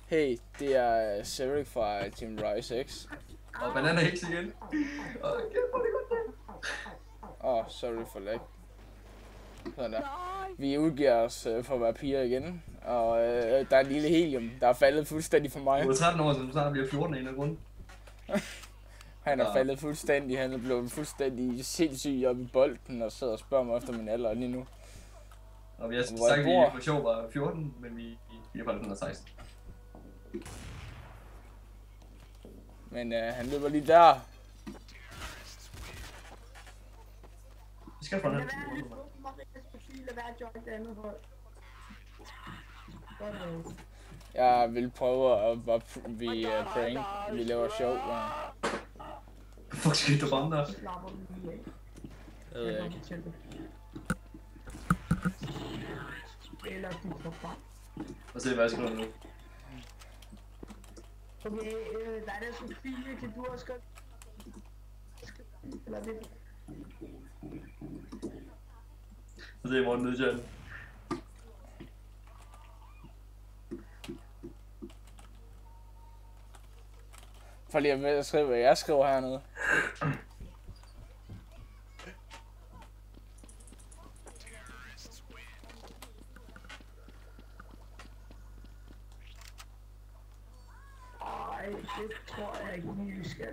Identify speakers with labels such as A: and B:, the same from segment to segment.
A: Hey, det er Cedric fra Team Rise X.
B: Og Banana X igen.
A: Sorry for lag. Sådan der. Vi udgiver os for at være piger igen, og der er en lille helium, der er faldet fuldstændig for mig.
B: Du er 13 år, så du snart bliver 14 af en af grunden.
A: Han er faldet fuldstændig, han er blevet fuldstændig sindssyg oppe i bolden og sidder og spørger mig efter min alder lige nu.
B: Og vi har sagt, at vi for sjov var 14, men vi er faktisk 16.
A: Men han løber lige der.
B: Vi skal fra den.
A: Jeg vil prøve at vi prank. Vi laver sjov.
B: Fuck, skal du ramme der?
A: Jeg ved ikke.
B: Og se, hvad jeg skal gøre nu.
C: Okay, der er der Sofie, kan du også godt... Eller det...
B: Og se, Morten nede i chatten.
A: For lige at skrive, hvad jeg skriver hernede.
C: Ej, det tror jeg ikke lige, vi skal.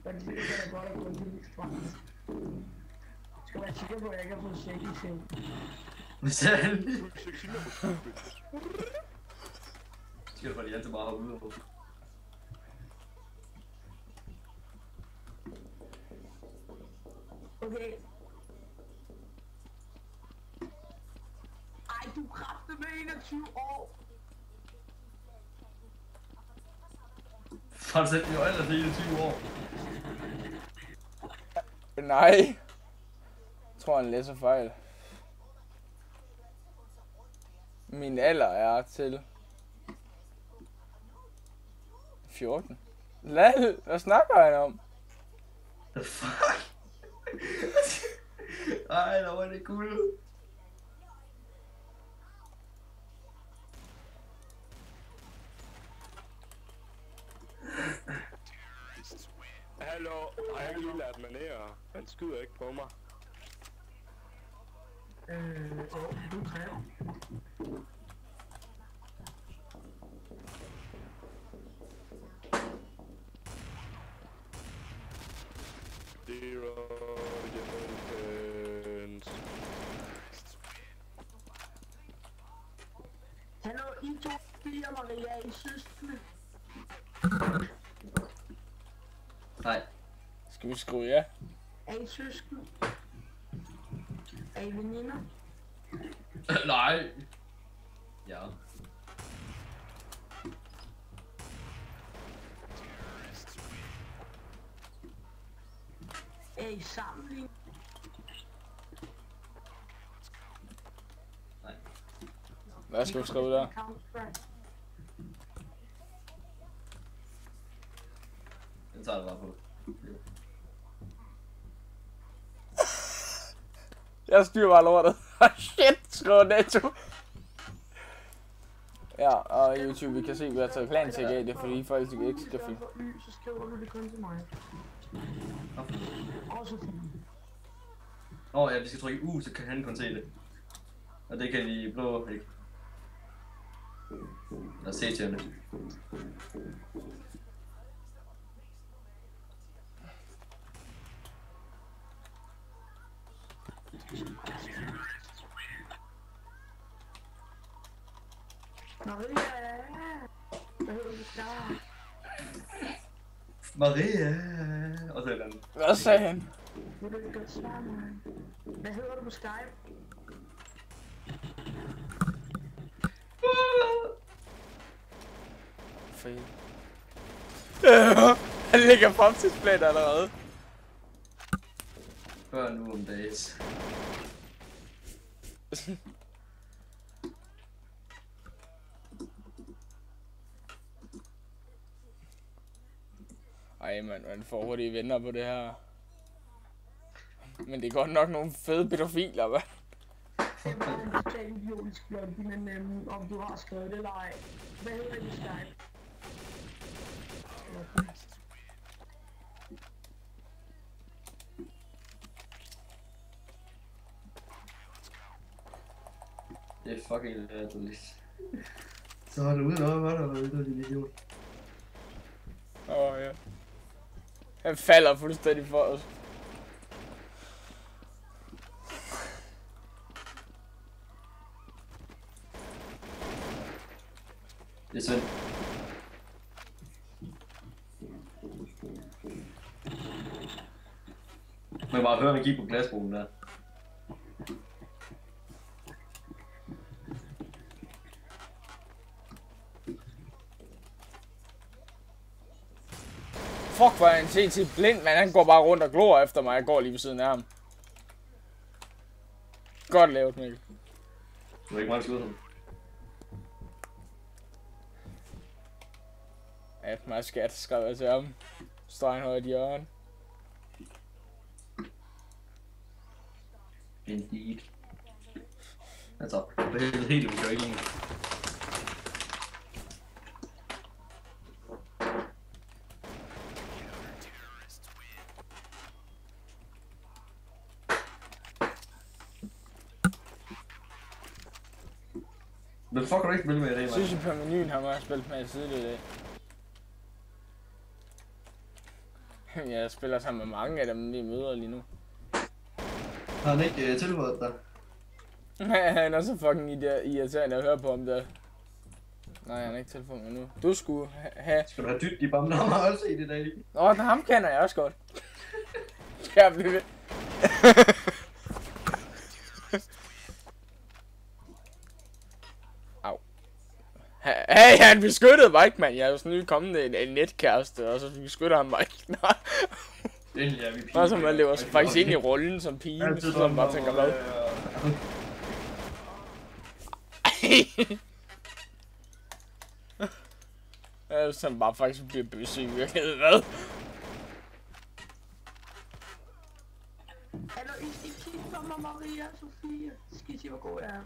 C: Fordi det kan da godt have gået helt frem. Jeg skal være sikker på, at jeg ikke har fået sæk i seng.
B: Hvad sagde han? Skal du bare lige altid bare hoppe ud og
C: Okay. Ej, du er kraftedeme 21 år.
B: har du sat jo alder til 21 år?
A: Nej. Jeg tror, han læser fejl. Min alder er til 14. Lad, hvad snakker han om?
B: The fuck? Ej, der var det guld.
D: Hallo, har jeg lige lært manér? Han skyder ikke på mig.
C: Du kræver.
D: Zero defense.
C: Hallo, I to piger, Maria, I søskende.
B: Nej.
A: Skal vi skrive ja?
C: Er I søskende? Er I veninder?
B: Nej. Ja.
C: Er I sammen lige?
B: Nej.
A: Hvad skal vi skrive der?
B: Den tager jeg bare på.
A: Jeg styrer bare lortet. Shit, skriver Netto. Ja, og YouTube, vi kan se, at vi har taget plan til det er fordi folk ikke skal finde.
C: Så skriver du det kun til mig. Og Sofie.
B: Ja, vi skal trykke U, så kan han kun se det. Og det kan de blå ikke. Lad os se til det.
C: Maria! Hvad hedder du der?
B: Maria! Og så et andet.
A: Hvad sagde han?
C: Vil du ikke godt svare mig? Hvad hedder du på Skype?
A: Fedt. Han ligger fremtidsplan allerede.
B: Før nu om dages.
A: Ej man får hurtigt venner på det her. Men det er godt nok nogle fede pædofiler, hva'?
C: Det er bare en totalt idiotisk bloggy, men om du har skrevet det eller ej. Hvad hedder det Skype?
B: Det er fucking latterligt. Så hold ud over, hvad der var ude, din idiot.
A: Ja. Han falder fuldstændig for os.
B: Det er Svend. Man bare høre, at kigge på glasbroen der.
A: Fuck, hvor er han til blind, men han går bare rundt og glor efter mig. Jeg går lige ved siden af ham. Godt lavet, Mikkel.
B: Du er ikke meget skudt ham.
A: Ja, meget skat, skrev jeg til ham. Står han højt i hjørnet.
B: Indeed. Altså, det er helt vi gør ikke længere. Men fuck, har du ikke spillet med i dag,
A: Jeg synes, at på menuen har man spillet med tidligere i dag. Jeg spiller sammen med mange af dem, vi møder lige nu.
B: Har han ikke tilføjet dig?
A: Han er så fucking irriterende at høre på om det. Nej, han er ikke tilføjet mig nu. Du skulle have...
B: Skal du have dyt i bammen, har også set i dag?
A: Ham kender jeg også godt. Skal jeg blive ved? Au. Hey, han beskyttede mig ikke, mand. Jeg er jo sådan lige kommet en netkæreste, og så beskytter han mig ikke. Nej.
B: Endelig er vi pige.
A: Bare som man lever faktisk ind i rollen som pige, så man bare tænker, hvad? Ja, som bare faktisk bliver bøsse i virkeligheden, hvad?
C: Hallo, I skal kigge på mig, Maria og Sofie. Skal I se, hvor god jeg er? Er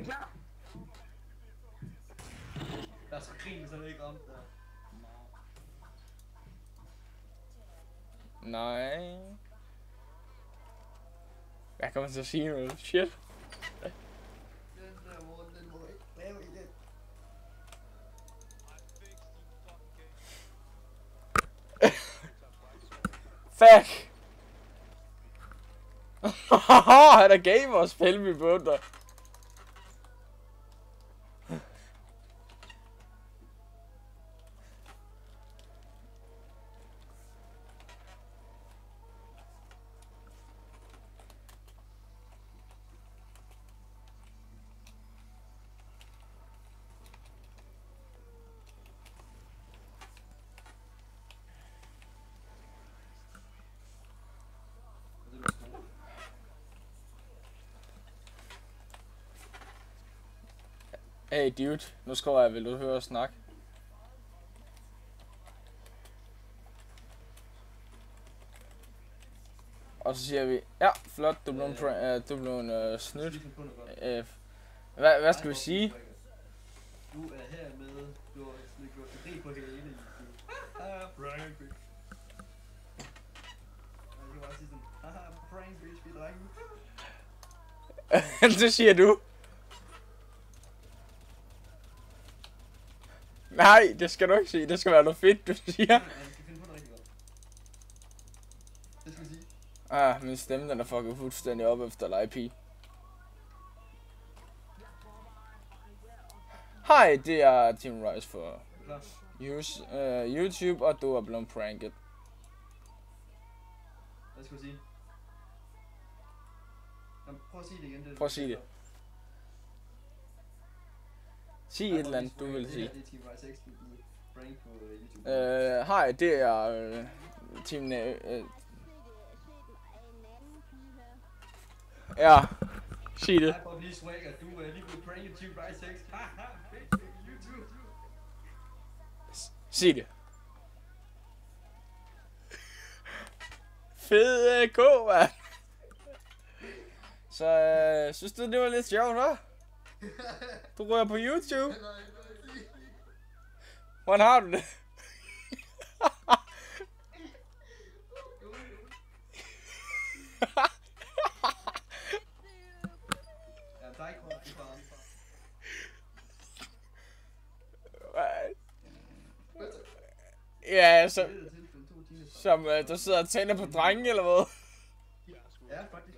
C: I klar?
B: Der er så grin, så det ikke ramt der.
A: Nej. Jeg kommer til at sige noget. Shit.
B: Den der måde, den må ikke lave igen.
A: Fuck. Han er gamer og spil med bønder. Hey dude, nu skriver jeg, vil du høre og snakke? Og så siger vi, ja, flot, du blev snydt. Hvad skal vi sige?
B: Du er her med, du har gjort det på hele YouTube. Prank bitch. Jeg kan bare sige sådan, haha, prank bitch, vi drenge.
A: Det siger du. Nej, det skal du ikke sige. Det skal være noget fedt, du siger.
B: Ja, du skal finde på noget rigtig godt. Det skal vi sige.
A: Min stemme den er fucking fuldstændig op efter IP. Hej, det er Team Rise for YouTube, og du er blevet pranket.
B: Hvad skal vi sige? Jamen, prøv at sige det igen.
A: Prøv at sige det. Sig et eller andet, du vil sige. Hej, det er Team ja, sig det.
B: Du er lige blevet pranket Team Rise 6. Haha, YouTube.
A: Sig det. Fede K, man. Så synes du, det var lidt sjovt, hva'? Du rører på YouTube. Hvordan har du det? Ja, som du sidder og tænder på drenge, eller hvad?
B: Ja, faktisk.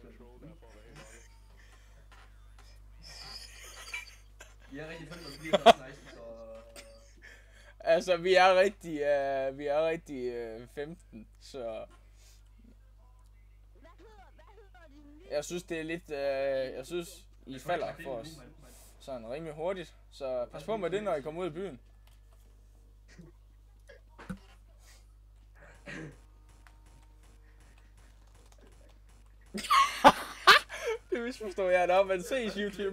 B: Vi er rigtig fælles, fordi det er nice, så...
A: Altså, vi er rigtig 15, så... Jeg synes, det er lidt... jeg synes, I falder for os sådan rimelig hurtigt, så pas på med det, når I kommer ud i byen. Det misforstår jeg da, men ses YouTube.